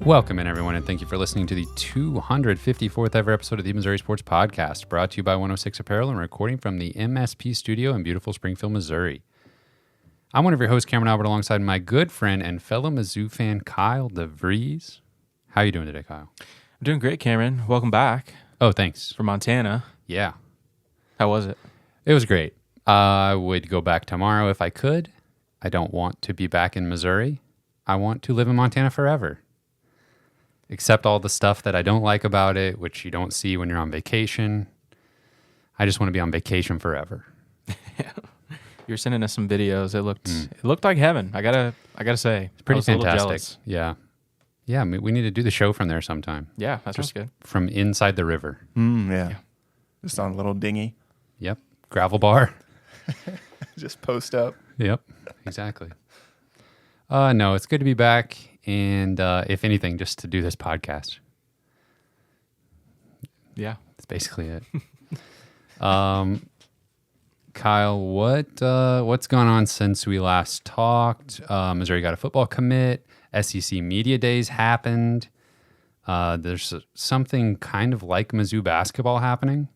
Welcome in, everyone, and thank you for listening to the 254th ever episode of the Missouri Sports Podcast, brought to you by 106 Apparel and recording from the MSP studio in beautiful Springfield, Missouri. I'm one of your hosts, Cameron Albert, alongside my good friend and fellow Mizzou fan, Kyle DeVries. How are you doing today, Kyle? I'm doing great, Cameron. Welcome back. Oh, thanks. From Montana. Yeah. How was it? It was great. I would go back tomorrow if I could. I don't want to be back in Missouri. I want to live in Montana forever. Except all the stuff that I don't like about it, which you don't see when you're on vacation. I just want to be on vacation forever. You were sending us some videos. It looked like heaven. I gotta say, It's pretty I was a little fantastic. jealous. Yeah. We need to do the show from there sometime. Yeah, that sounds good. From inside the river. Yeah. Just on a little dinghy. Yep. Gravel bar. Just post up. Yep. Exactly. No, it's good to be back. And if anything, just to do this podcast. Yeah. That's basically it. Kyle, what's gone on since we last talked? Missouri got a football commit. SEC Media Days happened. There's something kind of like Mizzou basketball happening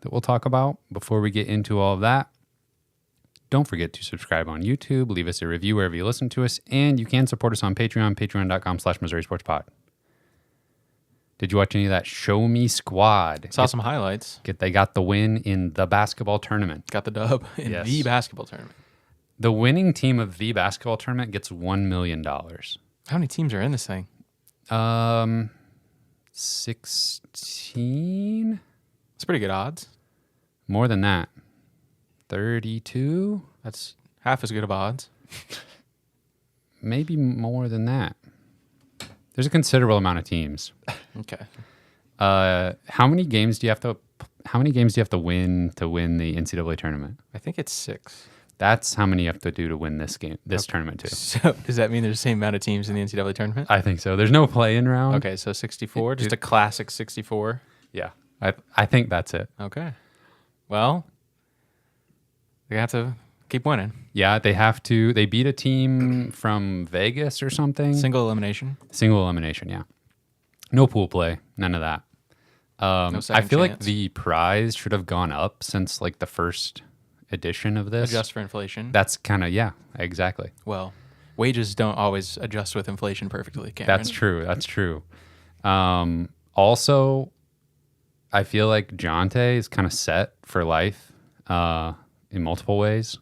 that we'll talk about. Before we get into all of that, don't forget to subscribe on YouTube, leave us a review wherever you listen to us, and you can support us on Patreon, patreon.com/MissouriSportsPod. Did you watch any of that Show Me Squad? Saw some highlights. They got the win in the basketball tournament. Got the dub in Yes. the basketball tournament. The winning team of the basketball tournament gets $1 million. How many teams are in this thing? 16? It's pretty good odds. More than that. 32? That's half as good of odds. Maybe more than that. There's a considerable amount of teams. Okay. How many games do you have to win the NCAA tournament? I think it's 6. That's how many you have to do to win this tournament too. So does that mean there's the same amount of teams in the NCAA tournament? I think so. There's no play-in round. Okay, so 64, just a classic 64. Yeah. I think that's it. Okay. Well, they have to keep winning. Yeah, they beat a team from Vegas or something. Single elimination. Single elimination, yeah. No pool play, none of that. No I second feel like chance. the prize should have gone up since like the first edition of this. Adjust for inflation. That's kind of, yeah, exactly. Well, wages don't always adjust with inflation perfectly, Cameron. That's true. Also, I feel like Jonte is kind of set for life in multiple ways.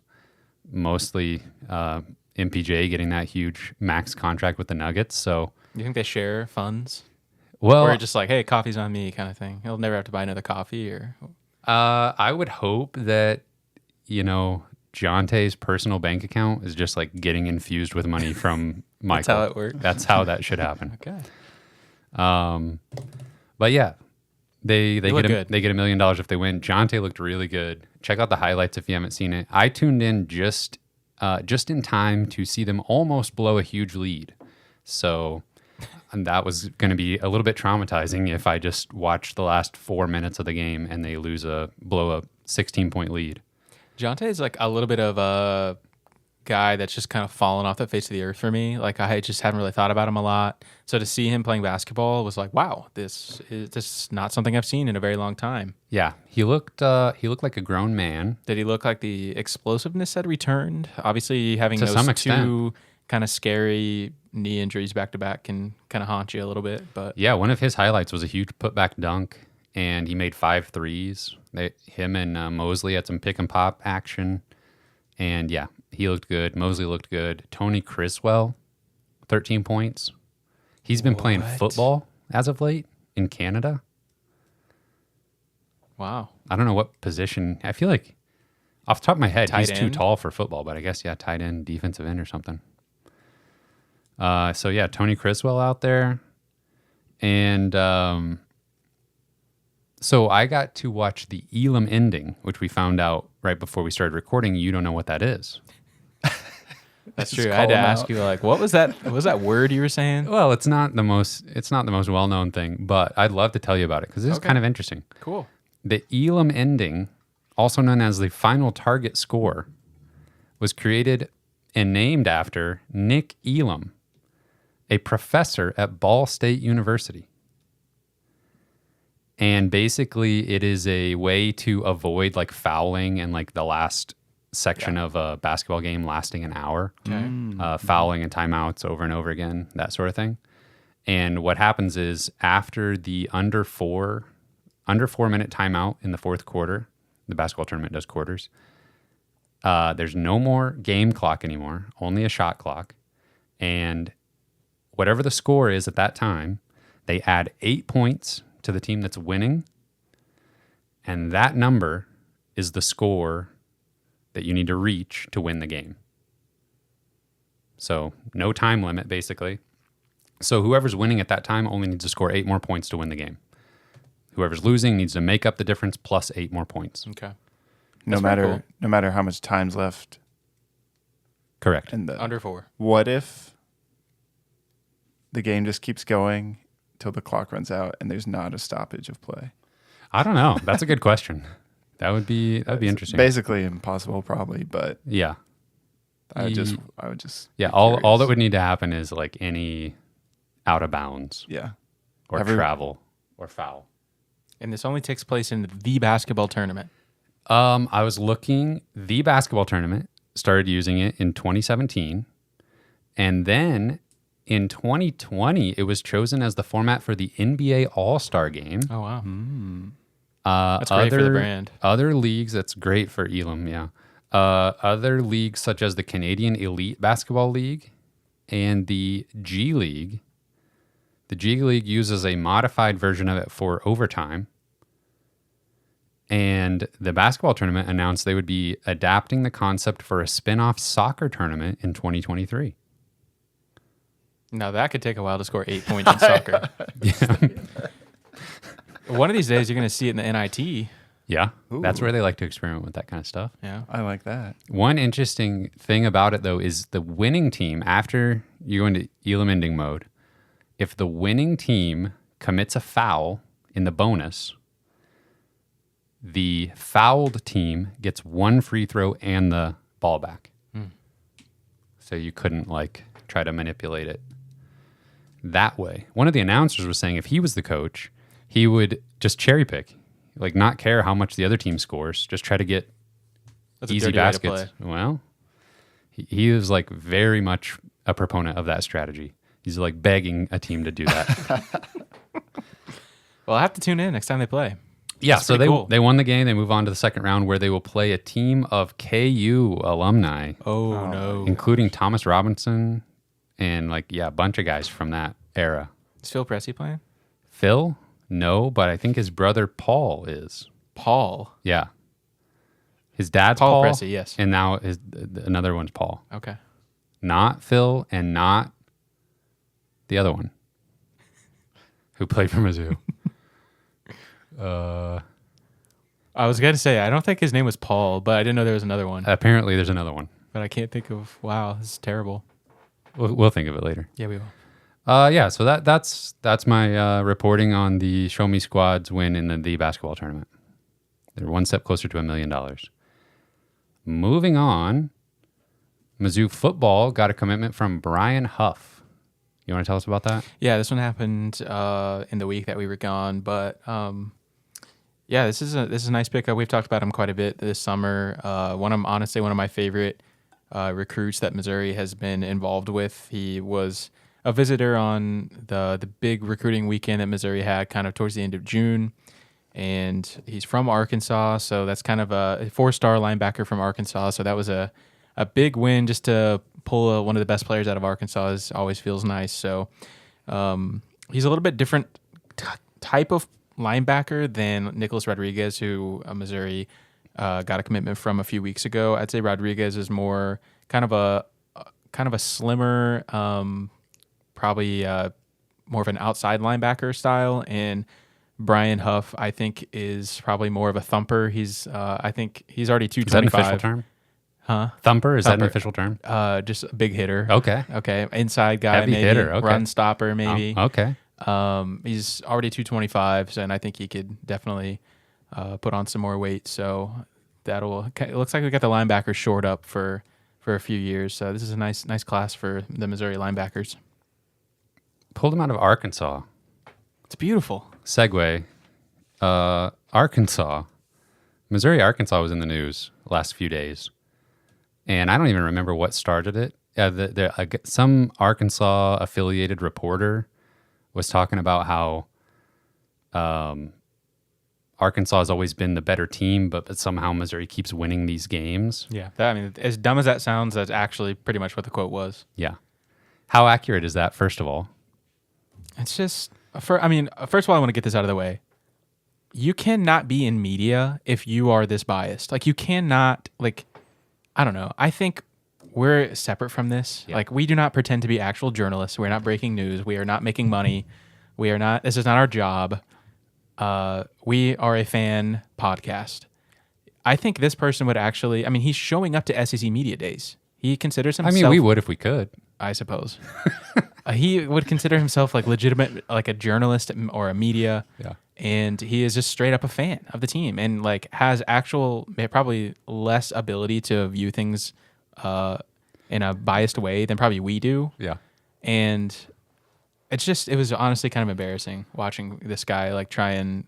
Mostly MPJ getting that huge max contract with the Nuggets. So, You think they share funds? well, Or just like, hey, coffee's on me kind of thing? He'll never have to buy another coffee or... I would hope that, Jonte's personal bank account is just like getting infused with money from Michael. That's how it works. That's how that should happen. Okay. But yeah, they look good. get $1 million if they win. Jonte looked really good. Check out the highlights if you haven't seen it. I tuned in just in time to see them almost blow a huge lead. So and that was going to be a little bit traumatizing if I just watched the last 4 minutes of the game and they blow a 16-point lead. Jonte is like a little bit of a guy that's just kind of fallen off the face of the earth for me. Like I just haven't really thought about him a lot. So to see him playing basketball was like, wow, this is not something I've seen in a very long time. Yeah, he looked like a grown man. Did he look like the explosiveness had returned? Obviously, having To those some two extent. kind of scary knee injuries back to back can kind of haunt you a little bit. But Yeah, one of his highlights was a huge putback dunk, and he made 5 threes. Him and Mosley had some pick and pop action, and yeah, he looked good. Mosley looked good. Tony Criswell, 13 points. He's been playing football as of late in Canada. wow, I don't know what position. I feel like off the top of my head, Tight he's too end? tall for football, but I guess, yeah, tight end, defensive end or something. So yeah, Tony Criswell out there. And so I got to watch the Elam ending, which we found out right before we started recording. You don't know what that is. that's Just true. I had to call him ask out. you, like, what was that? What was that word you were saying? Well, it's not the most well-known thing, but I'd love to tell you about it because it's Okay. kind of interesting. Cool. The Elam ending, also known as the final target score, was created and named after Nick Elam, a professor at Ball State University. And basically, it is a way to avoid like fouling and like the last section of a basketball game lasting an hour. Fouling and timeouts over and over again, that sort of thing. And what happens is after the under 4 minute timeout in the fourth quarter, the basketball tournament does quarters, there's no more game clock anymore, only a shot clock. And whatever the score is at that time, they add 8 points to the team that's winning. And that number is the score that you need to reach to win the game. So no time limit, basically. So whoever's winning at that time only needs to score 8 more points to win the game. Whoever's losing needs to make up the difference plus 8 more points. Okay. No matter how much time's left. Correct. In the, Under 4. What if the game just keeps going till the clock runs out and there's not a stoppage of play? I don't know. That's a good question. That'd be interesting. Basically impossible, probably, but Yeah. I would just Yeah, be all that curious. would need to happen is like any out of bounds Yeah. or travel or foul. And this only takes place in the basketball tournament. I was looking, the basketball tournament started using it in 2017. And then in 2020, it was chosen as the format for the NBA All-Star Game. Oh, wow. That's great for the brand. Other leagues, that's great for Elam, yeah. Other leagues such as the Canadian Elite Basketball League and the G League. The G League uses a modified version of it for overtime. And the basketball tournament announced they would be adapting the concept for a spin-off soccer tournament in 2023. Now, that could take a while to score 8 points in soccer. One of these days, you're going to see it in the NIT. Yeah, that's Ooh. where they like to experiment with that kind of stuff. Yeah. I like that. One interesting thing about it, though, is the winning team, after you go into Elam ending mode, if the winning team commits a foul in the bonus, the fouled team gets 1 free throw and the ball back. So you couldn't like try to manipulate it that way. One of the announcers was saying if he was the coach, he would just cherry pick, like not care how much the other team scores, just try to get That's a easy dirty way to baskets. play. Well, he was like very much a proponent of that strategy. He's like begging a team to do that. Well, I have to tune in next time they play. Yeah, That's so pretty cool. they won the game. They move on to the second round where they will play a team of KU alumni, Oh, no. including Thomas Robinson and a bunch of guys from that era. Is Phil Pressey playing? Phil? No, but I think his brother Paul is. Paul. Yeah. His dad's Paul Paul. Pressey, yes. And now another one's Paul. Okay. Not Phil and not the other one who played for Mizzou. I was going to say, I don't think his name was Paul, but I didn't know there was another one. Apparently there's another one. But I can't think of, wow, this is terrible. We'll think of it later. Yeah, we will. So that's my reporting on the Show Me Squad's win in the basketball tournament. They're one step closer to $1 million. Moving on, Mizzou football got a commitment from Brian Huff. You want to tell us about that? Yeah, this one happened in the week that we were gone, but yeah, this is a nice pickup. We've talked about him quite a bit this summer. Honestly one of my favorite recruits that Missouri has been involved with. He was a visitor on the big recruiting weekend that Missouri had kind of towards the end of June, and he's from Arkansas, so that's kind of a 4-star linebacker from Arkansas. So that was a big win. Just to pull one of the best players out of Arkansas always feels nice. So he's a little bit different type of linebacker than Nicholas Rodriguez, who Missouri got a commitment from a few weeks ago. I'd say Rodriguez is more kind of a slimmer, probably more of an outside linebacker style, and Brian Huff, I think, is probably more of a thumper. I think he's already 225. Is that an official term? Huh? Thumper? Is that an Thumper. official term? Just a big hitter. Okay. Inside guy, Heavy maybe. hitter, okay. Run stopper, maybe. Okay. He's already 225, and I think he could definitely put on some more weight. So it looks like we got the linebackers shored up for a few years. So this is a nice class for the Missouri linebackers. pulled him out of Arkansas. It's beautiful. Segue. Arkansas. Missouri, Arkansas was in the news the last few days. And I don't even remember what started it. Some Arkansas affiliated reporter was talking about how Arkansas has always been the better team, but somehow Missouri keeps winning these games. Yeah. I mean, as dumb as that sounds, that's actually pretty much what the quote was. Yeah. How accurate is that, first of all? It's just, first of all, I want to get this out of the way. You cannot be in media if you are this biased. Like, you cannot, like, I don't know. I think we're separate from this. Yeah. Like, we do not pretend to be actual journalists. We're not breaking news. We are not making money. This is not our job. We are a fan podcast. I think this person would actually, he's showing up to SEC Media Days. He considers himself. We would if we could. I suppose. He would consider himself like legitimate, like a journalist or a media. Yeah. And he is just straight up a fan of the team and like has probably less ability to view things in a biased way than probably we do. Yeah. And it was honestly kind of embarrassing watching this guy like try and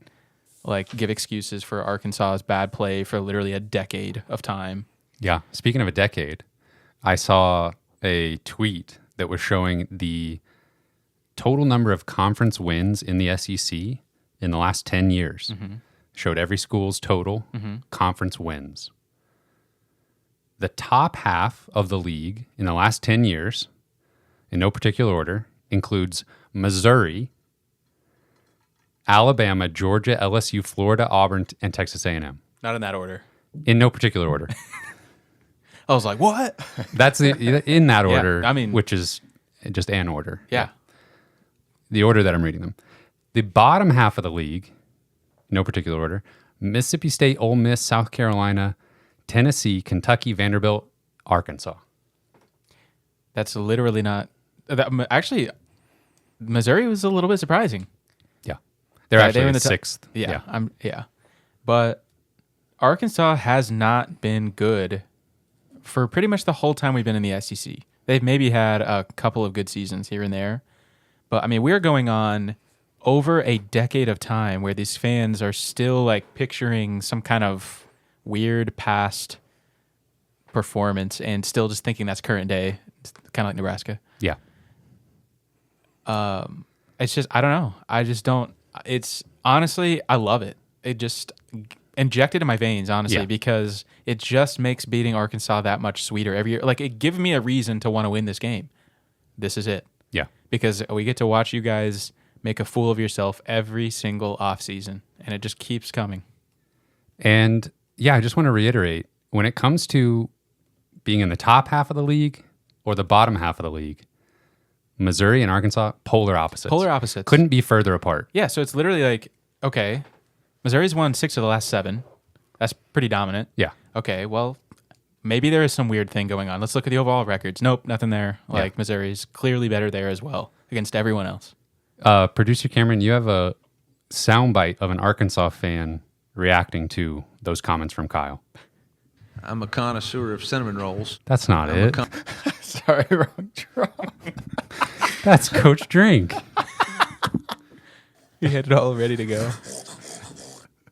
like give excuses for Arkansas's bad play for literally a decade of time. Yeah. Speaking of a decade, I saw a tweet that was showing the total number of conference wins in the SEC in the last 10 years. Mm-hmm. Showed every school's total conference wins. The top half of the league in the last 10 years, in no particular order, includes Missouri, Alabama, Georgia, LSU, Florida, Auburn, and Texas A&M. Not in that order. In no particular order. I was like, what? That's in that order, Yeah, which is just an order. Yeah. The order that I'm reading them. The bottom half of the league, no particular order, Mississippi State, Ole Miss, South Carolina, Tennessee, Kentucky, Vanderbilt, Arkansas. That's literally not... Actually, Missouri was a little bit surprising. Yeah. They're actually in the sixth. Yeah. But Arkansas has not been good for pretty much the whole time we've been in the SEC. They've maybe had a couple of good seasons here and there. But, we're going on over a decade of time where these fans are still, like, picturing some kind of weird past performance and still just thinking that's current day. It's kind of like Nebraska. Yeah. It's just, I don't know. I just don't. It's, honestly, I love it. It just injected in my veins, honestly, because it just makes beating Arkansas that much sweeter every year. Like, it gives me a reason to want to win this game. This is it. Yeah. Because we get to watch you guys make a fool of yourself every single offseason, and it just keeps coming. And, I just want to reiterate, when it comes to being in the top half of the league or the bottom half of the league, Missouri and Arkansas, polar opposites. Polar opposites. Couldn't be further apart. Yeah, so it's literally like, okay, Missouri's won 6 of the last 7. That's pretty dominant. Yeah. Okay, well, maybe there is some weird thing going on. Let's look at the overall records. Nope, nothing there. Like, Missouri's clearly better there as well against everyone else. Producer Cameron, you have a soundbite of an Arkansas fan reacting to those comments from Kyle. I'm a connoisseur of cinnamon rolls. That's not it. Sorry, wrong drum. That's Coach Drink. You had it all ready to go.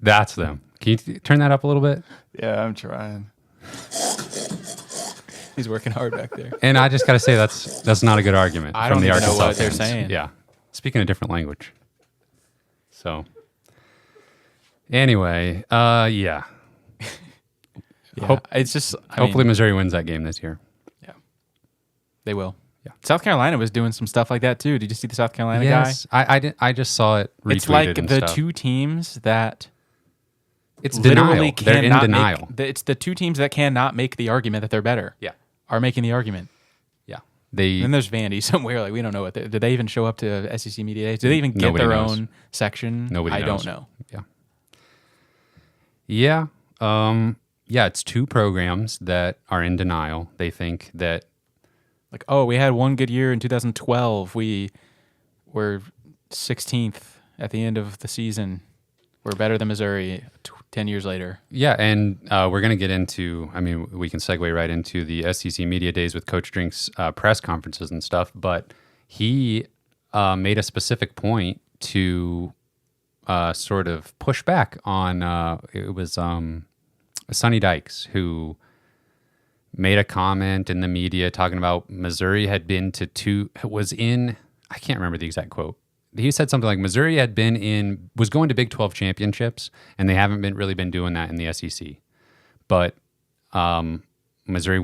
That's them. Can you turn that up a little bit? Yeah, I'm trying. He's working hard back there. And I just got to say that's not a good argument. I from don't the even know Arkansas what they're fans. saying. Yeah, speaking a different language. So, anyway, Yeah, it's just hopefully Missouri wins that game this year. Yeah, they will. Yeah, South Carolina was doing some stuff like that too. Did you see the South Carolina guy? Yes, I just saw it retweeted. It's like and the stuff. two teams that It's literally denial. They're in cannot denial. it's the two teams that cannot make the argument that they're better. Yeah, Are making the argument. yeah. And then there's Vandy somewhere. Like, we don't know what. Did they even show up to SEC Media Days? Did they even get Nobody their knows. own section? Nobody I knows. don't know. Yeah. Yeah. It's two programs that are in denial. They think that Like, oh, we had one good year in 2012. We were 16th at the end of the season. We're better than Missouri 10 years later. Yeah, and we're going to get into, we can segue right into the SEC Media Days with Coach Drink's press conferences and stuff, but he made a specific point to sort of push back on it was Sonny Dykes who made a comment in the media talking about Missouri had been to I can't remember the exact quote. He said something like Missouri was going to Big 12 championships, and they haven't really been doing that in the SEC. But Missouri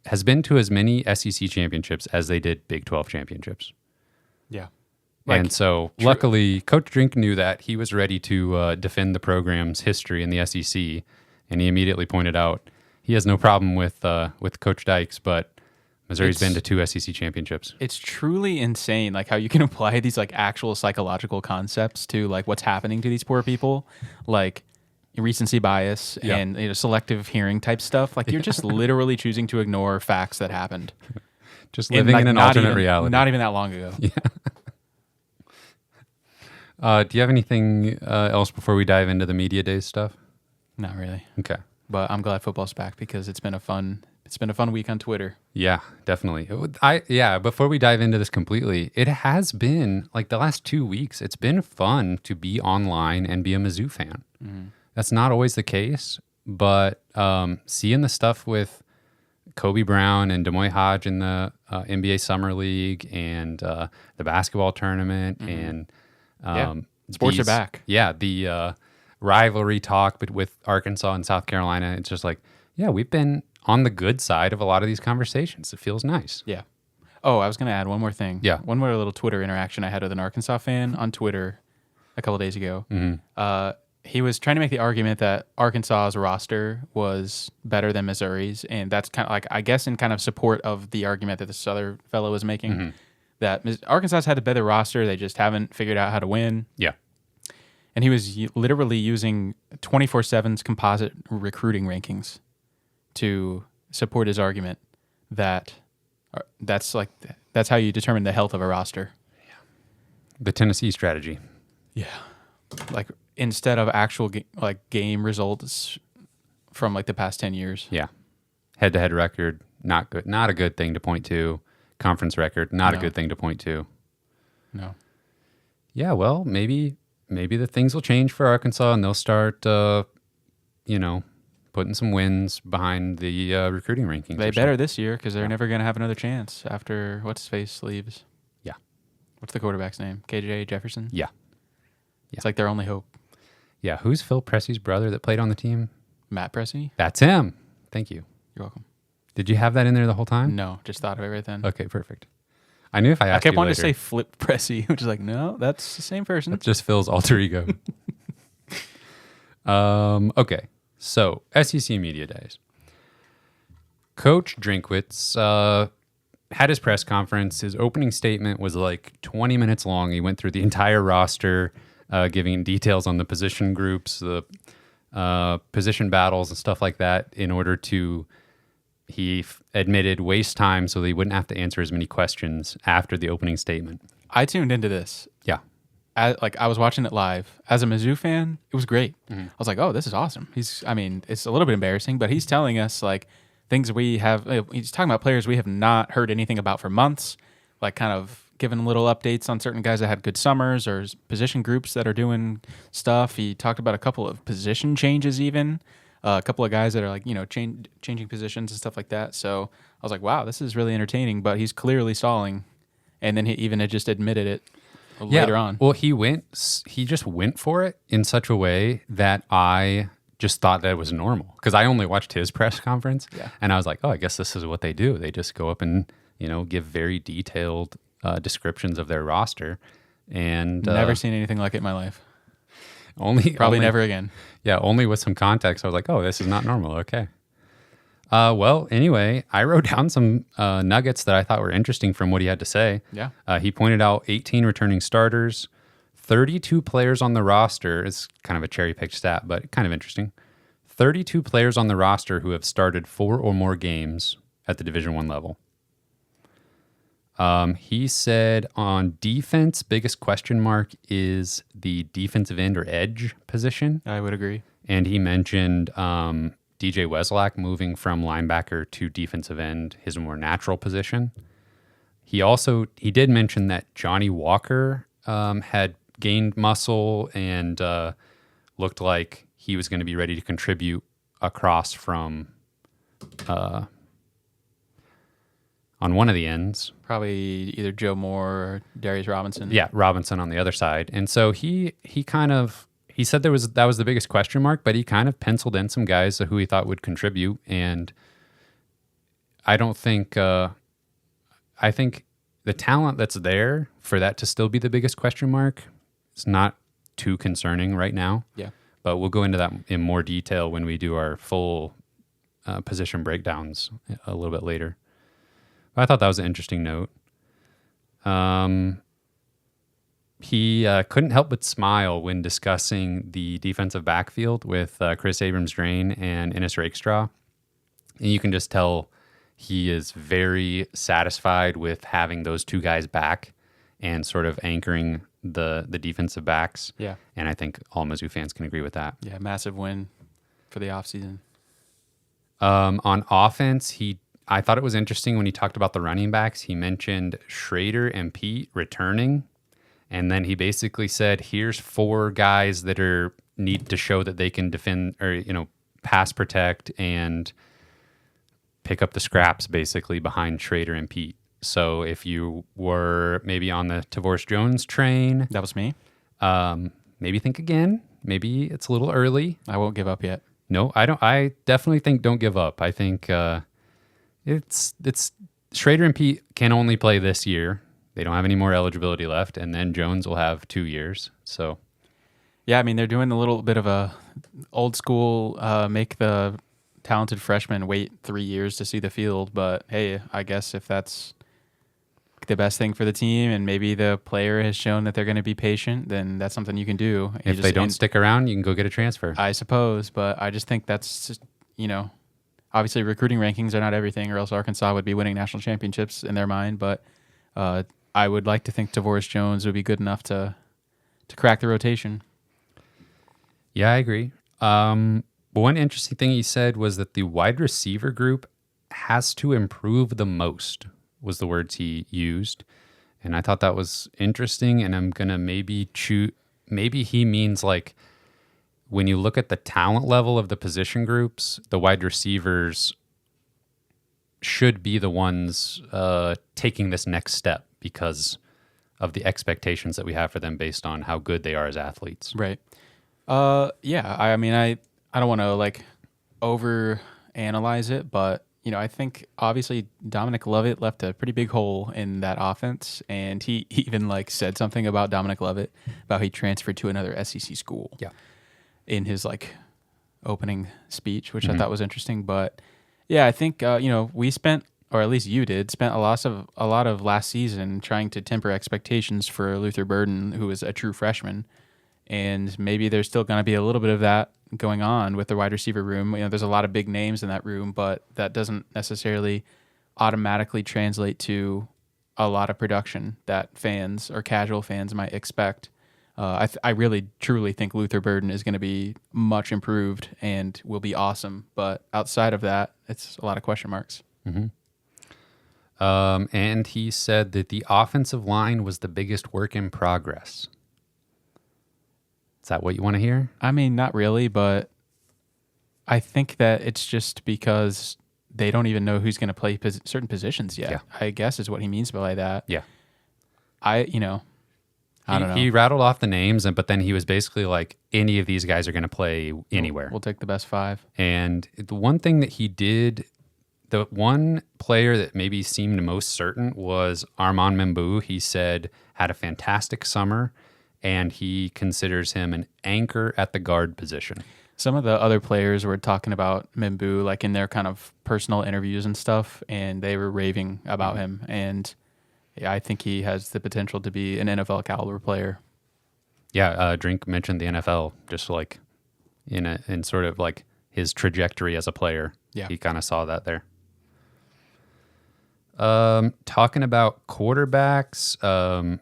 has been to as many SEC championships as they did Big 12 championships. Yeah. And so, luckily, Coach Drink knew that. He was ready to defend the program's history in the SEC, and he immediately pointed out he has no problem with Coach Dykes, but Missouri's been to 2 SEC championships. It's truly insane, like how you can apply these like actual psychological concepts to like what's happening to these poor people, like recency bias and selective hearing type stuff. Like you're just literally choosing to ignore facts that happened. Just living in an alternate reality. Not even that long ago. Yeah. Do you have anything else before we dive into the media days stuff? Not really. Okay. But I'm glad football's back because it's been a fun week on Twitter. Yeah, definitely. Before we dive into this completely, it has been like the last 2 weeks, it's been fun to be online and be a Mizzou fan. Mm-hmm. That's not always the case, but seeing the stuff with Kobe Brown and Demoy Hodge in the NBA Summer League and the basketball tournament and sports are back. Yeah, the rivalry talk but with Arkansas and South Carolina. It's just like, yeah, we've been on the good side of a lot of these conversations. It feels nice. Yeah. Oh, I was going to add one more thing. Yeah. One more little Twitter interaction I had with an Arkansas fan on Twitter a couple of days ago. Mm-hmm. He was trying to make the argument that Arkansas's roster was better than Missouri's, and that's kind of like, I guess, in kind of support of the argument that this other fellow was making, that Arkansas's had a better roster, they just haven't figured out how to win. Yeah. And he was literally using 24/7's composite recruiting rankings to support his argument that that's how you determine the health of a roster. Yeah. The Tennessee strategy. Yeah. Like instead of actual game results from like the past 10 years. Yeah. Head-to-head record, not good. Not a good thing to point to. Conference record, not a good thing to point to. No. Yeah, well, maybe the things will change for Arkansas and they'll start putting some wins behind the recruiting rankings. They better this year because they're never going to have another chance after what's-his-face leaves. Yeah. What's the quarterback's name? KJ Jefferson? Yeah. It's like their only hope. Yeah. Who's Phil Pressey's brother that played on the team? Matt Pressey? That's him. Thank you. You're welcome. Did you have that in there the whole time? No, just thought of it right then. Okay, perfect. I knew if I asked I kept you wanting later, to say Flip Pressey, which is like, no, that's the same person. That's just Phil's alter ego. Okay, so SEC Media Days. Coach Drinkwitz had his press conference. His opening statement was like 20 minutes long. He went through the entire roster, giving details on the position groups, the position battles and stuff like that in order to, he admitted, waste time so that he wouldn't have to answer as many questions after the opening statement. I tuned into this. Yeah. I was watching it live. As a Mizzou fan, it was great. Mm-hmm. I was like, oh, this is awesome. It's a little bit embarrassing, but he's telling us like things he's talking about players we have not heard anything about for months, like kind of giving little updates on certain guys that had good summers or position groups that are doing stuff. He talked about a couple of position changes even. A couple of guys that are like, changing positions and stuff like that. So I was like, wow, this is really entertaining, but he's clearly stalling. And then he even had just admitted it later on. Well, he just went for it in such a way that I just thought that it was normal because I only watched his press conference and I was like, oh, I guess this is what they do. They just go up and, give very detailed descriptions of their roster. And never seen anything like it in my life. Probably never again. Yeah, only with some context. I was like, oh, this is not normal. Okay. Well, anyway, I wrote down some nuggets that I thought were interesting from what he had to say. Yeah. He pointed out 18 returning starters, 32 players on the roster. It's kind of a cherry-picked stat, but kind of interesting. 32 players on the roster who have started 4 or more games at the Division I level. He said on defense, biggest question mark is the defensive end or edge position. I would agree. And he mentioned DJ Weslack moving from linebacker to defensive end, his more natural position. He did mention that Johnny Walker had gained muscle and looked like he was going to be ready to contribute across from on one of the ends. Probably either Joe Moore or Darius Robinson. Yeah, Robinson on the other side. And so he said that was the biggest question mark, but he kind of penciled in some guys who he thought would contribute. And I think the talent that's there for that to still be the biggest question mark is not too concerning right now. Yeah. But we'll go into that in more detail when we do our full position breakdowns a little bit later. But I thought that was an interesting note. He couldn't help but smile when discussing the defensive backfield with Chris Abrams-Drain and Ennis Rakestraw. And you can just tell he is very satisfied with having those two guys back and sort of anchoring the defensive backs. Yeah. And I think all Mizzou fans can agree with that. Yeah, massive win for the offseason. On offense, I thought it was interesting when he talked about the running backs. He mentioned Schrader and Pete returning, and then he basically said, "Here's 4 guys that need to show that they can defend or pass protect and pick up the scraps basically behind Schrader and Pete." So if you were maybe on the Tavoris Jones train, That was me. maybe think again. Maybe it's a little early. I won't give up yet. No, I don't. I definitely think don't give up. I think it's Schrader and Pete can only play this year. They don't have any more eligibility left, and then Jones will have 2 years. So, yeah, I mean they're doing a little bit of a old school make the talented freshman wait 3 years to see the field. But hey, I guess if that's the best thing for the team, and maybe the player has shown that they're going to be patient, then that's something you can do. If they don't stick around, you can go get a transfer. I suppose, but I just think that's just, obviously recruiting rankings are not everything, or else Arkansas would be winning national championships in their mind. But I would like to think Tavoris Jones would be good enough to crack the rotation. Yeah, I agree. One interesting thing he said was that the wide receiver group has to improve the most, was the words he used. And I thought that was interesting, and I'm going to maybe he means like when you look at the talent level of the position groups, the wide receivers should be the ones taking this next step because of the expectations that we have for them based on how good they are as athletes. Right. Yeah, I mean, I don't want to over analyze it, but I think obviously Dominic Lovett left a pretty big hole in that offense, and he even said something about Dominic Lovett about he transferred to another SEC school. Yeah. In his opening speech, which I thought was interesting. But yeah, I think we spent, or at least you spent a lot of last season trying to temper expectations for Luther Burden, who is a true freshman, and maybe there's still going to be a little bit of that going on with the wide receiver room. There's a lot of big names in that room, but that doesn't necessarily automatically translate to a lot of production that fans or casual fans might expect. I really, truly think Luther Burden is going to be much improved and will be awesome. But outside of that, it's a lot of question marks. Mm-hmm. And he said that the offensive line was the biggest work in progress. Is that what you want to hear? I mean, not really, but I think that it's just because they don't even know who's going to play certain positions yet. Yeah. I guess is what he means by that. Yeah. I don't know. He rattled off the names, but then he was basically like, any of these guys are going to play anywhere. We'll take the best 5. And the one thing that he did, the one player that maybe seemed most certain was Armand Membou. He said had a fantastic summer, and he considers him an anchor at the guard position. Some of the other players were talking about Membou in their kind of personal interviews and stuff, and they were raving about him. And I think he has the potential to be an NFL caliber player. Yeah, Drink mentioned the NFL, just in sort of his trajectory as a player. Yeah. He kind of saw that there. Talking about quarterbacks,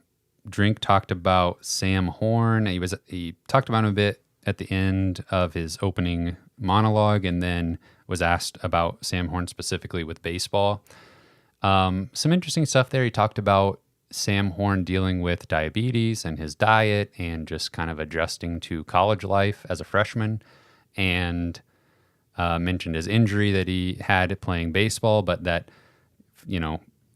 Drink talked about Sam Horn. He talked about him a bit at the end of his opening monologue, and then was asked about Sam Horn specifically with baseball. Some interesting stuff there. He talked about Sam Horn dealing with diabetes and his diet and just kind of adjusting to college life as a freshman, and mentioned his injury that he had playing baseball, but that,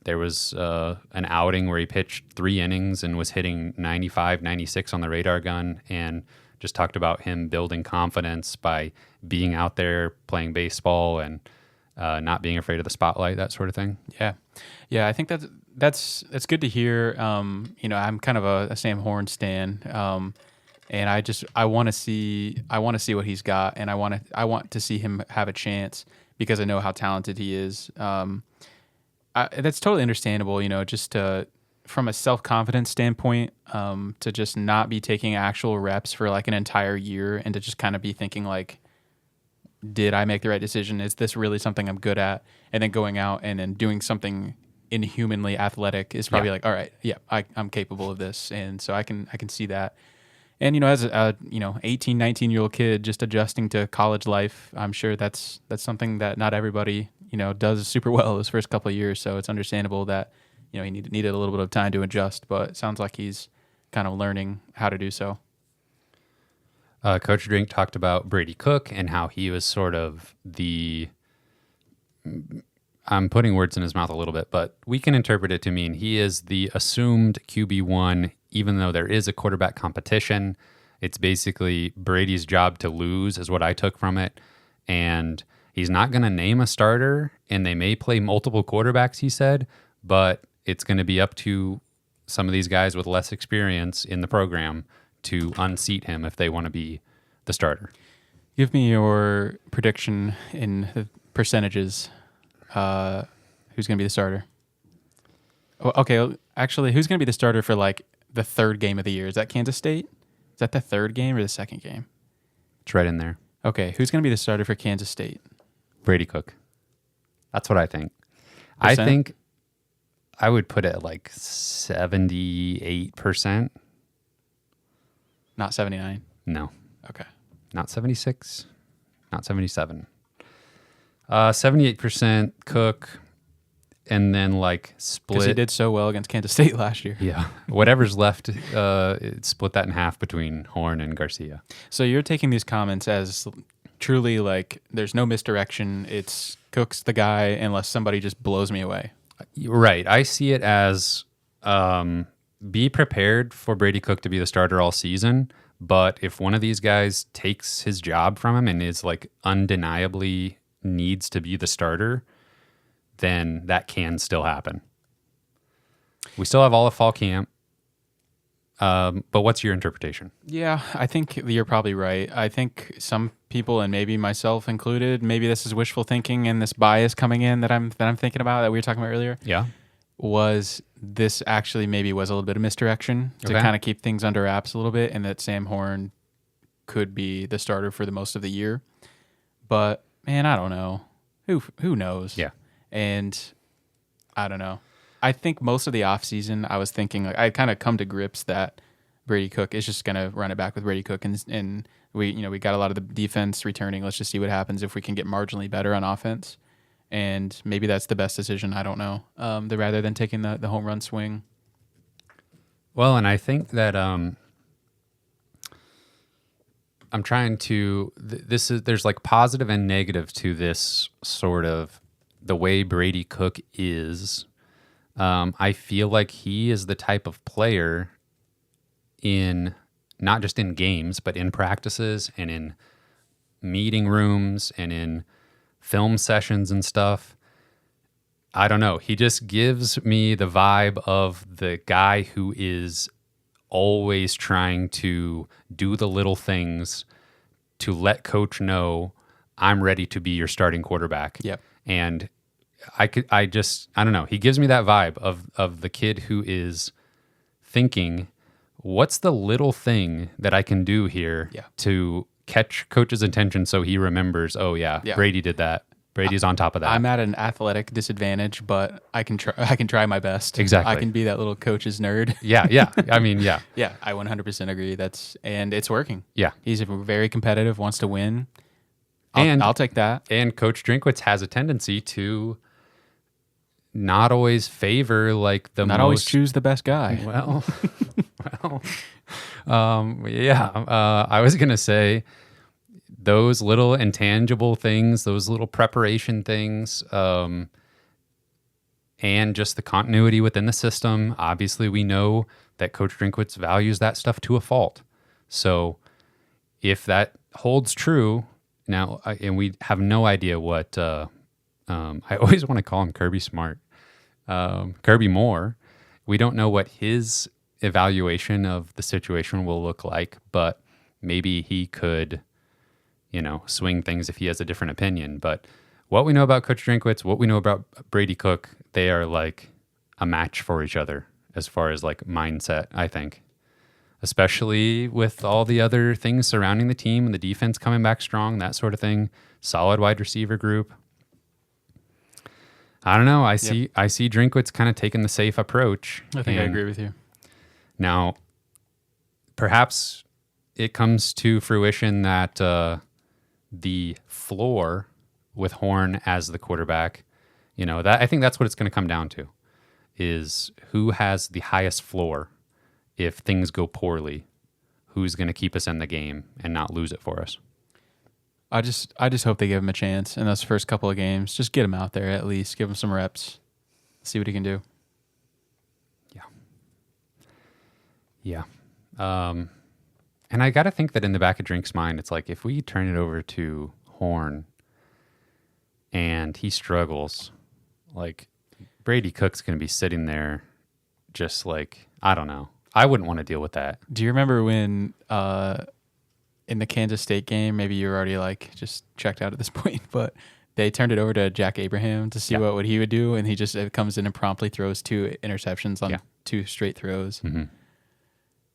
there was an outing where he pitched 3 innings and was hitting 95, 96 on the radar gun, and just talked about him building confidence by being out there playing baseball and not being afraid of the spotlight, that sort of thing. Yeah. I think that's good to hear. I'm kind of a Sam Horn stan, and I want to see what he's got, and I want to see him have a chance because I know how talented he is. That's totally understandable. Just from a self-confidence standpoint, to just not be taking actual reps for like an entire year and to just kind of be thinking like, did I make the right decision? Is this really something I'm good at? And then going out and then doing something inhumanly athletic is probably like, all right, yeah, I'm capable of this. And so I can see that. And, as a 18, 19-year-old kid just adjusting to college life, I'm sure that's something that not everybody, does super well those first couple of years. So it's understandable that, he needed a little bit of time to adjust, but it sounds like he's kind of learning how to do so. Coach Drink talked about Brady Cook and how he was sort of I'm putting words in his mouth a little bit, but we can interpret it to mean he is the assumed QB1, even though there is a quarterback competition. It's basically Brady's job to lose is what I took from it. And he's not going to name a starter, and they may play multiple quarterbacks, he said, but it's going to be up to some of these guys with less experience in the program to unseat him if they want to be the starter. Give me your prediction in the percentages. Who's going to be the starter? Okay, actually, who's going to be the starter for like the third game of the year? Is that Kansas State? Is that the third game or the second game? It's right in there. Okay, who's going to be the starter for Kansas State? Brady Cook. That's what I think. Percent? I think I would put it at like 78%. Not 79? No. Okay. Not 76. Not 77. 78% Cook, and then like split. Because he did so well against Kansas State last year. Yeah. Whatever's left, split that in half between Horn and Garcia. So you're taking these comments as truly like there's no misdirection. It's Cook's the guy unless somebody just blows me away. Right. I see it as be prepared for Brady Cook to be the starter all season. But if one of these guys takes his job from him and is like undeniably needs to be the starter, then that can still happen. We still have all of fall camp. But what's your interpretation? Yeah, I think you're probably right. I think some people, and maybe myself included, maybe this is wishful thinking and this bias coming in that I'm thinking about that we were talking about earlier. Yeah. Was this actually maybe was a little bit of misdirection to kind of keep things under wraps a little bit, and that Sam Horn could be the starter for the most of the year. But man, I don't know. Who knows? Yeah. And I don't know. I think most of the offseason I was thinking like I'd kind of come to grips that Brady Cook is just going to run it back with Brady Cook, and we got a lot of the defense returning. Let's just see what happens if we can get marginally better on offense. And maybe that's the best decision. I don't know. Rather than taking the home run swing. Well, and I think that I'm trying to. There's like positive and negative to this sort of the way Brady Cook is. I feel like he is the type of player in not just in games, but in practices and in meeting rooms and in film sessions and stuff. I don't know. He just gives me the vibe of the guy who is always trying to do the little things to let coach know I'm ready to be your starting quarterback. Yep. And I don't know. He gives me that vibe of the kid who is thinking, what's the little thing that I can do here to catch coach's attention so he remembers, Brady did that. Brady's on top of that. I'm at an athletic disadvantage, but I can try my best. Exactly. I can be that little coach's nerd. Yeah. I mean, yeah. Yeah, I 100% agree. And it's working. Yeah. He's very competitive, wants to win. I'll take that. And Coach Drinkwitz has a tendency to not always favor like the Not most always choose the best guy. Well, I was going to say those little intangible things, those little preparation things, and just the continuity within the system. Obviously, we know that Coach Drinkwitz values that stuff to a fault. So if that holds true now, and we have no idea what, I always want to call him Kirby Smart, Kirby Moore. We don't know what his evaluation of the situation will look like, but maybe he could, swing things if he has a different opinion. But what we know about Coach Drinkwitz, what we know about Brady Cook, they are like a match for each other as far as like mindset, I think. Especially with all the other things surrounding the team and the defense coming back strong, that sort of thing. Solid wide receiver group. I don't know. I see Drinkwitz kind of taking the safe approach. I think I agree with you. Now, perhaps it comes to fruition that the floor with Horn as the quarterback, that I think that's what it's going to come down to, is who has the highest floor if things go poorly, who's going to keep us in the game and not lose it for us. I just hope they give him a chance in those first couple of games. Just get him out there at least. Give him some reps. See what he can do. Yeah. And I got to think that in the back of Drink's mind, it's like if we turn it over to Horn and he struggles, like Brady Cook's going to be sitting there just like, I don't know. I wouldn't want to deal with that. Do you remember when in the Kansas State game, maybe you were already like just checked out at this point, but they turned it over to Jack Abraham to see what he would do, and he just comes in and promptly throws 2 interceptions on 2 straight throws. Mm-hmm.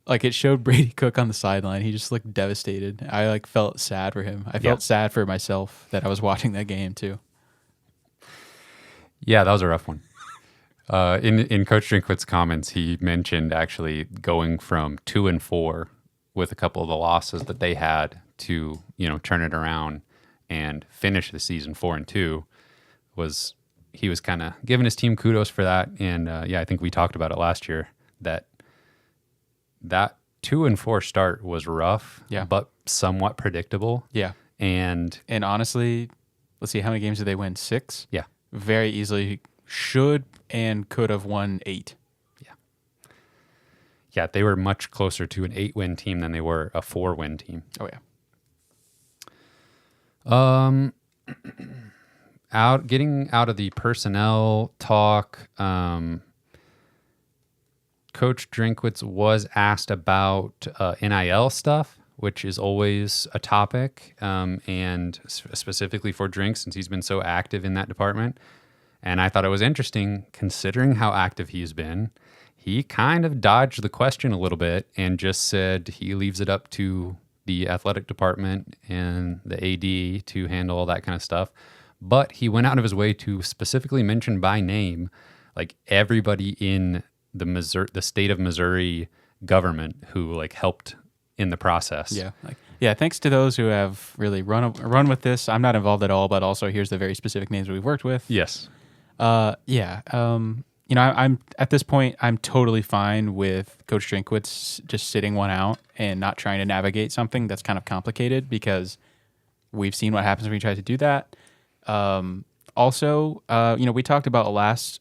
Like it showed Brady Cook on the sideline. He just looked devastated. I like felt sad for him. I felt sad for myself that I was watching that game too. Yeah, that was a rough one. In Coach Drinkwitz's comments, he mentioned actually going from 2-4 with a couple of the losses that they had to, turn it around and finish the season 4-2. He was kind of giving his team kudos for that. And I think we talked about it last year that 2-4 start was rough, but somewhat predictable. Yeah. And honestly, let's see, how many games did they win? 6? Yeah. Very easily should and could have won 8. Yeah. Yeah, they were much closer to an 8-win team than they were a 4-win team. Oh yeah. Getting out of the personnel talk, Coach Drinkwitz was asked about NIL stuff, which is always a topic, and specifically for Drink, since he's been so active in that department. And I thought it was interesting, considering how active he's been. He kind of dodged the question a little bit and just said he leaves it up to the athletic department and the AD to handle all that kind of stuff. But he went out of his way to specifically mention by name, like everybody in the state of Missouri government who like helped in the process. Yeah. Thanks to those who have really run with this. I'm not involved at all, but also here's the very specific names we've worked with. Yes. I'm at this point, I'm totally fine with Coach Drinkwitz just sitting one out and not trying to navigate something that's kind of complicated, because we've seen what happens when we try to do that. We talked about last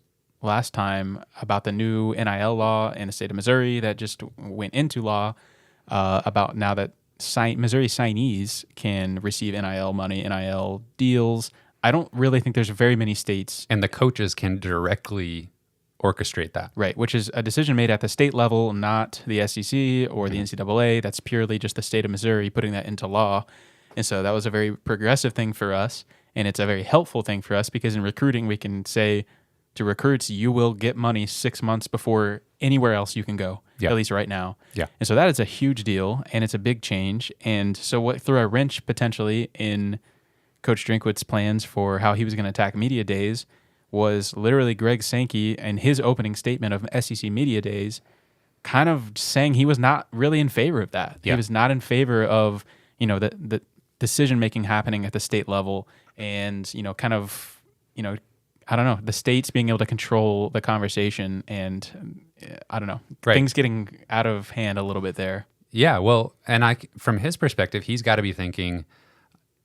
time about the new NIL law in the state of Missouri that just went into law about now that Missouri signees can receive NIL money, NIL deals. I don't really think there's very many states. And the coaches can directly orchestrate that. Right, which is a decision made at the state level, not the SEC or the NCAA. That's purely just the state of Missouri putting that into law. And so that was a very progressive thing for us, and it's a very helpful thing for us, because in recruiting we can say to recruits, you will get money 6 months before anywhere else you can go, at least right now. Yeah. And so that is a huge deal, and it's a big change. And so what threw a wrench potentially in Coach Drinkwitz's plans for how he was going to attack media days was literally Greg Sankey and his opening statement of SEC media days kind of saying he was not really in favor of that. Yeah. He was not in favor of, the decision-making happening at the state level, and, I don't know, the states being able to control the conversation, and I don't know, Right. things getting out of hand a little bit there. Yeah, well, and from his perspective, he's got to be thinking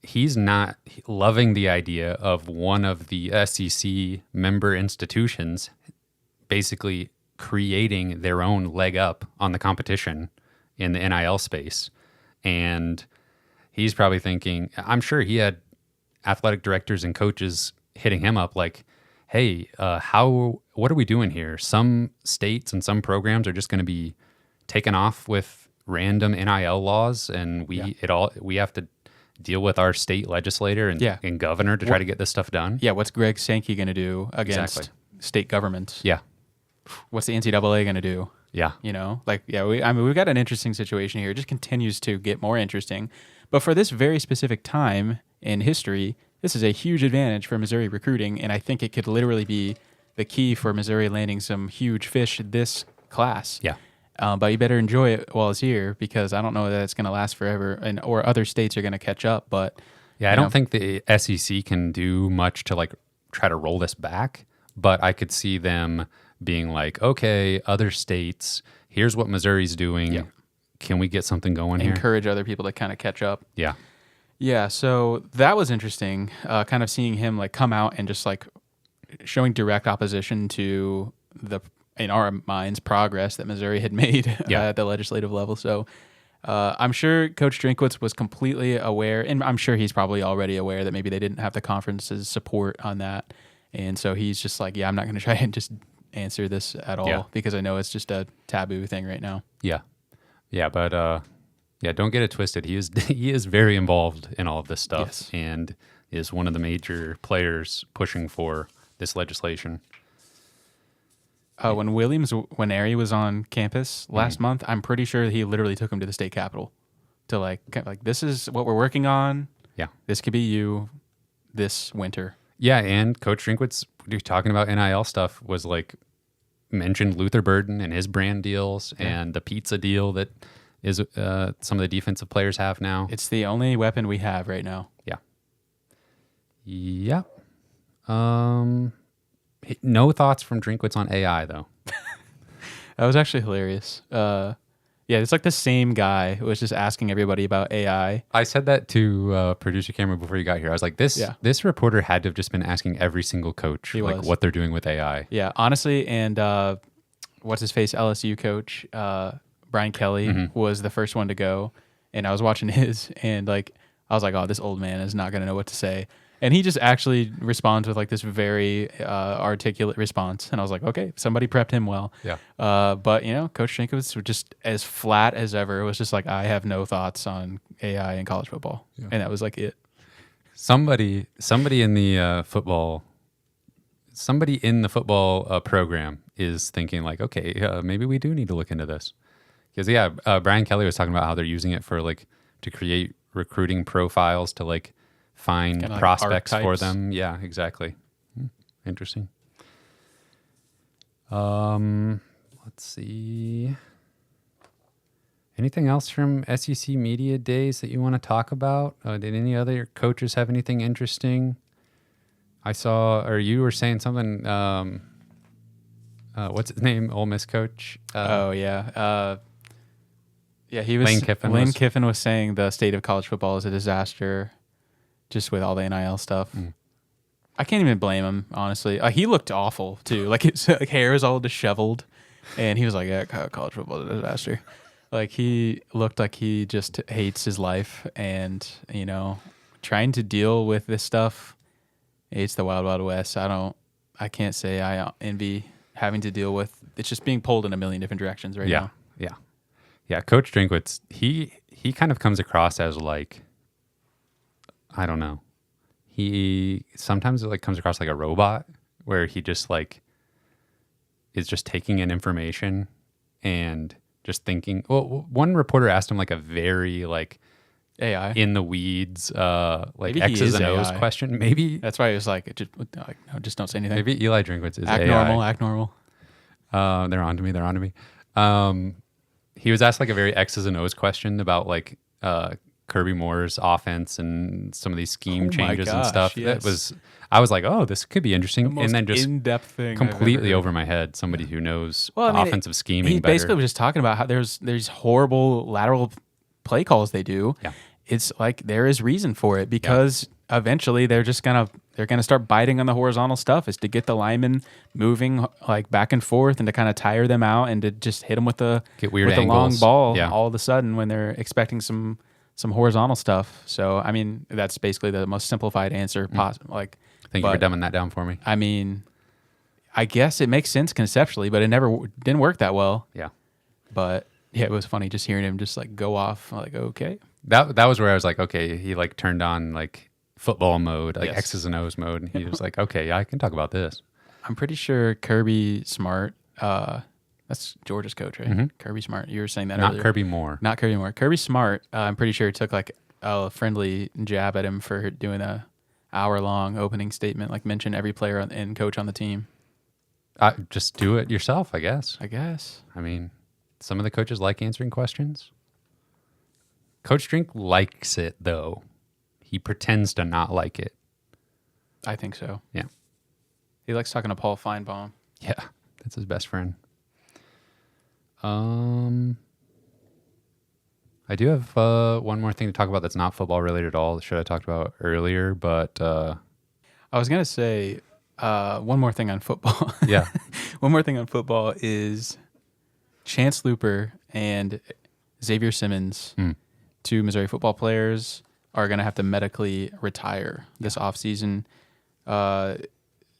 he's not loving the idea of one of the SEC member institutions basically creating their own leg up on the competition in the NIL space. And he's probably thinking, I'm sure he had athletic directors and coaches hitting him up like, hey, what are we doing here? Some states and some programs are just going to be taken off with random NIL laws, and we have to deal with our state legislator and governor to try to get this stuff done. Yeah, what's Greg Sankey going to do against Exactly. state governments? Yeah. What's the NCAA going to do? Yeah. You know, we've got an interesting situation here. It just continues to get more interesting. But for this very specific time in history, this is a huge advantage for Missouri recruiting, and I think it could literally be the key for Missouri landing some huge fish this class. Yeah. But you better enjoy it while it's here, because I don't know that it's going to last forever, or other states are going to catch up. But yeah, I don't think the SEC can do much to like try to roll this back, but I could see them being like, okay, other states, here's what Missouri's doing. Yeah. Can we get something going here? encourage other people to kind of catch up. Yeah. Yeah, so that was interesting, kind of seeing him like come out and just like showing direct opposition to in our minds, progress that Missouri had made at the legislative level. So I'm sure Coach Drinkwitz was completely aware, and I'm sure he's probably already aware that maybe they didn't have the conference's support on that. And so he's just like, yeah, I'm not going to try and just answer this at all because I know it's just a taboo thing right now. Yeah. Yeah, but don't get it twisted. He is very involved in all of this stuff and is one of the major players pushing for this legislation. When when Ari was on campus last month, I'm pretty sure he literally took him to the state capitol to like this is what we're working on. Yeah. This could be you this winter. Yeah, and Coach Drinkwitz, talking about NIL stuff, was like mentioned Luther Burden and his brand deals and the pizza deal that is some of the defensive players have now. It's the only weapon we have right now. Yeah. Yep. No thoughts from Drinkwitz on AI, though. That was actually hilarious. Yeah, it's like the same guy who was just asking everybody about AI. I said that to producer Cameron before you got here. I was like, this reporter had to have just been asking every single coach what they're doing with AI. Yeah, honestly, and what's his face LSU coach Brian Kelly was the first one to go, and I was watching his, and like I was like, oh, this old man is not gonna know what to say. And he just actually responds with like this very articulate response. And I was like, okay, somebody prepped him well. Yeah. But, Coach Drinkwitz was just as flat as ever. It was just like, I have no thoughts on AI in college football. Yeah. And that was like it. Somebody in the football program is thinking like, okay, maybe we do need to look into this. Because, Brian Kelly was talking about how they're using it for like to create recruiting profiles to like find kinda prospects like for them. Yeah, exactly. Interesting. Let's see. Anything else from SEC Media Days that you want to talk about? Did any other coaches have anything interesting? I saw, or you were saying something. What's his name? Ole Miss coach. He was. Lane Kiffin was saying the state of college football is a disaster, just with all the NIL stuff. I can't even blame him, honestly. He looked awful too. Like his hair was all disheveled, and he was like, "Yeah, college football is a disaster." Like he looked like he just hates his life, and trying to deal with this stuff. It's the wild, wild west. I can't say I envy having to deal with. It's just being pulled in a million different directions right now. Yeah. Coach Drinkwitz, he kind of comes across as like, I don't know. He sometimes like comes across like a robot where he just like is just taking in information and just thinking. Well, one reporter asked him like a very like AI in the weeds, like maybe X's and O's question. Maybe that's why he was like, just don't say anything. Maybe Eli Drinkwitz is act AI. Act normal. They're on to me. He was asked like a very X's and O's question about like Kirby Moore's offense and some of these scheme Oh my changes and gosh, stuff. yes. I was like, oh, this could be interesting. And then just in-depth thing I've completely ever heard. over my head, somebody who knows Well, I mean, offensive scheming He better. basically was just talking about how there's horrible lateral play calls they do. Yeah. It's like there is reason for it because eventually they're gonna start biting on the horizontal stuff, is to get the linemen moving like back and forth and to kind of tire them out and to just hit them with the Get weird with the long angles. ball Yeah. all of a sudden when they're expecting some horizontal stuff. So I mean that's basically the most simplified answer possible. Like, Thank you for but, dumbing that down for me. I mean, I guess it makes sense conceptually, but it didn't work that well. Yeah. But yeah, it was funny just hearing him just like go off. Like, okay, That was where I was like, okay, he like turned on like football mode, like Yes. X's and O's mode. And he was like, okay, I can talk about this. I'm pretty sure Kirby Smart. That's Georgia's coach, right? Kirby Smart. You were saying that Not earlier. Kirby Moore. Not Kirby Moore. Kirby Smart. I'm pretty sure took like a friendly jab at him for doing a hour-long opening statement, like mention every player and coach on the team. Just do it yourself, I guess. I guess. I mean, some of the coaches like answering questions. Coach Drink likes it, though. He pretends to not like it. I think so. Yeah. He likes talking to Paul Feinbaum. Yeah, that's his best friend. I do have one more thing to talk about that's not football related at all. That should have talked about earlier, but I was gonna say one more thing on football. yeah, One more thing on football is Chance Looper and Xavier Simmons, two Missouri football players, are going to have to medically retire this offseason.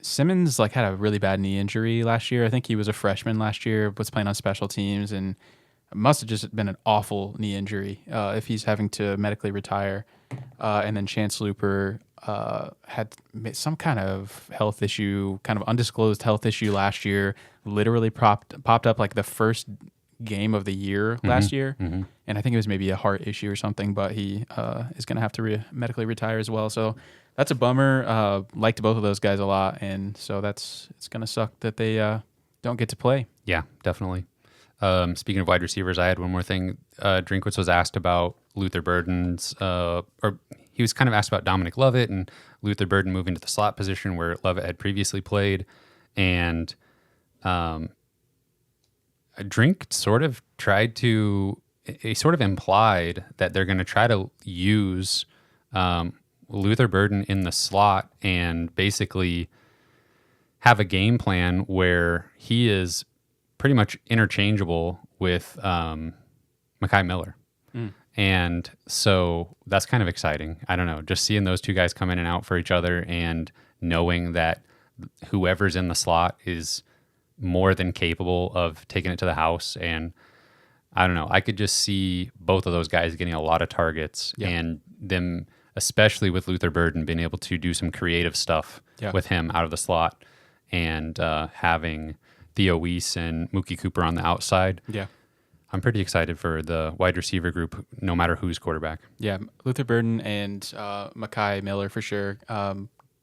Simmons had a really bad knee injury last year. I think he was a freshman last year, was playing on special teams, and it must have just been an awful knee injury if he's having to medically retire. And then Chance Looper had some kind of health issue, kind of undisclosed health issue last year, literally popped up like the first game of the year last year. And I think it was maybe a heart issue or something, but he is going to have to medically retire as well. So that's a bummer. Liked both of those guys a lot. And so it's going to suck that they don't get to play. yeah, definitely. Speaking of wide receivers, I had one more thing. Drinkwitz was asked about Luther Burden's, or he was kind of asked about Dominic Lovett and Luther Burden moving to the slot position where Lovett had previously played. And Drink sort of he sort of implied that they're going to try to use Luther Burden in the slot and basically have a game plan where he is pretty much interchangeable with Mekhi Miller. And so that's kind of exciting. I don't know, just seeing those two guys come in and out for each other and knowing that whoever's in the slot is more than capable of taking it to the house. And I don't know, I could just see both of those guys getting a lot of targets and them, especially with Luther Burden, being able to do some creative stuff with him out of the slot and having Theo Weiss and Mookie Cooper on the outside. Yeah. I'm pretty excited for the wide receiver group, no matter who's quarterback. Yeah. Luther Burden and Mekhi Miller for sure.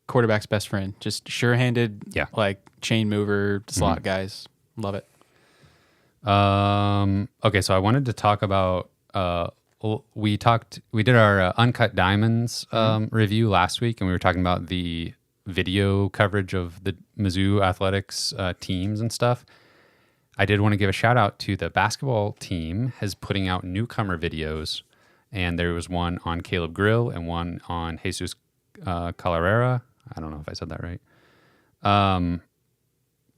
Quarterback's best friend. Just sure-handed, chain mover, slot guys. Love it. Okay, so I wanted to talk about we did our Uncut Diamonds review last week, and we were talking about the video coverage of the Mizzou athletics teams and stuff. I did want to give a shout out to the basketball team has putting out newcomer videos, and there was one on Caleb Grill and one on Jesus Calarera. I don't know if I said that right.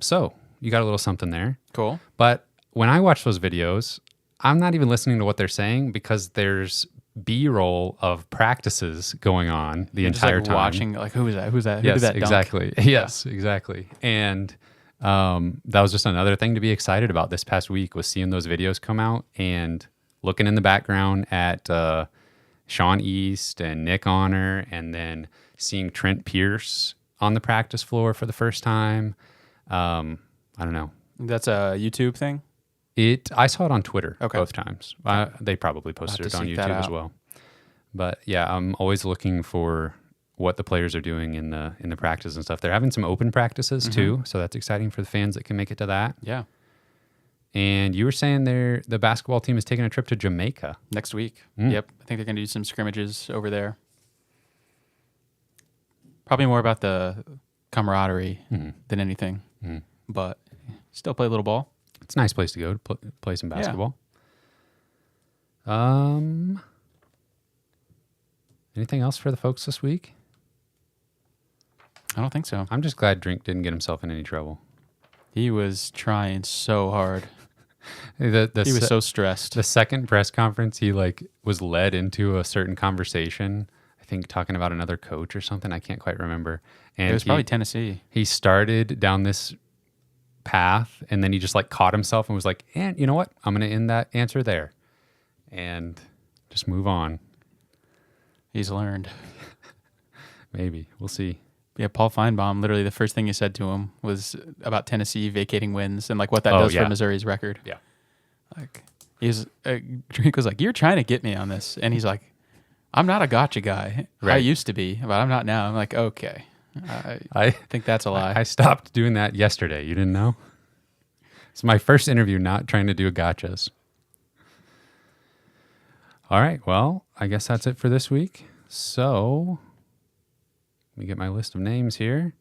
So you got a little something there. Cool. But when I watch those videos, I'm not even listening to what they're saying because there's B-roll of practices going on the entire time. Watching, who was that? Who did Yes, that dunk? exactly. Yes, exactly. And that was just another thing to be excited about this past week was seeing those videos come out and looking in the background at Sean East and Nick Honor, and then seeing Trent Pierce on the practice floor for the first time. I don't know. That's a YouTube thing? I saw it on Twitter Okay. both times. They probably posted it on seek that YouTube as out. well. But yeah, I'm always looking for what the players are doing in the practice and stuff. They're having some open practices too, so that's exciting for the fans that can make it to that. Yeah. And you were saying the basketball team is taking a trip to Jamaica. Next week. Mm. Yep. I think they're going to do some scrimmages over there. Probably more about the camaraderie than anything. But still play a little ball. It's a nice place to go to play some basketball. Anything else for the folks this week? I don't think so. I'm just glad Drink didn't get himself in any trouble. He was trying so hard. He He was so stressed. The second press conference, he was led into a certain conversation. I think talking about another coach or something. I can't quite remember. And It was probably Tennessee. He started down this path, and then he just caught himself and was like, "And you know what? I'm going to end that answer there, and just move on." He's learned. Maybe we'll see. Yeah, Paul Feinbaum, literally the first thing he said to him was about Tennessee vacating wins and what that does for Missouri's record. Yeah. Drink was like, "You're trying to get me on this." And he's like, "I'm not a gotcha guy. Right. I used to be, but I'm not now." I'm like, "Okay." I think that's a lie. I stopped doing that yesterday. You didn't know? It's my first interview not trying to do gotchas. All right. Well, I guess that's it for this week. So let me get my list of names here.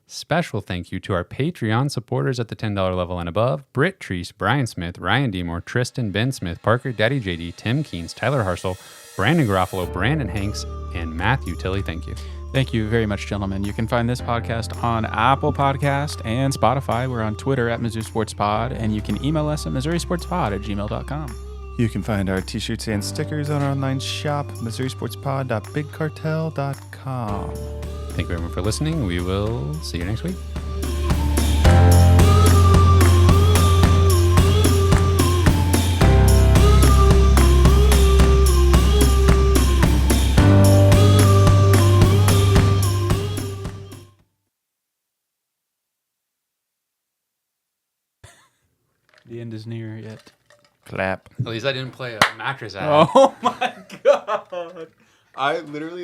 Special thank you to our Patreon supporters at the $10 level and above: Britt Treese, Brian Smith, Ryan Demore, Tristan, Ben Smith, Parker, Daddy JD, Tim Keynes, Tyler Harsel, Brandon Garofalo, Brandon Hanks, and Matthew Tilley. Thank you. Thank you very much, gentlemen. You can find this podcast on Apple Podcast and Spotify. We're on Twitter at Mizzou Sports Pod, and you can email us at MissouriSportsPod@gmail.com. You can find our t-shirts and stickers on our online shop, MissouriSportsPod.BigCartel.com. Thank you everyone for listening. We will see you next week. The end is near yet. Clap. At least I didn't play a mattress ad. Oh my God. I literally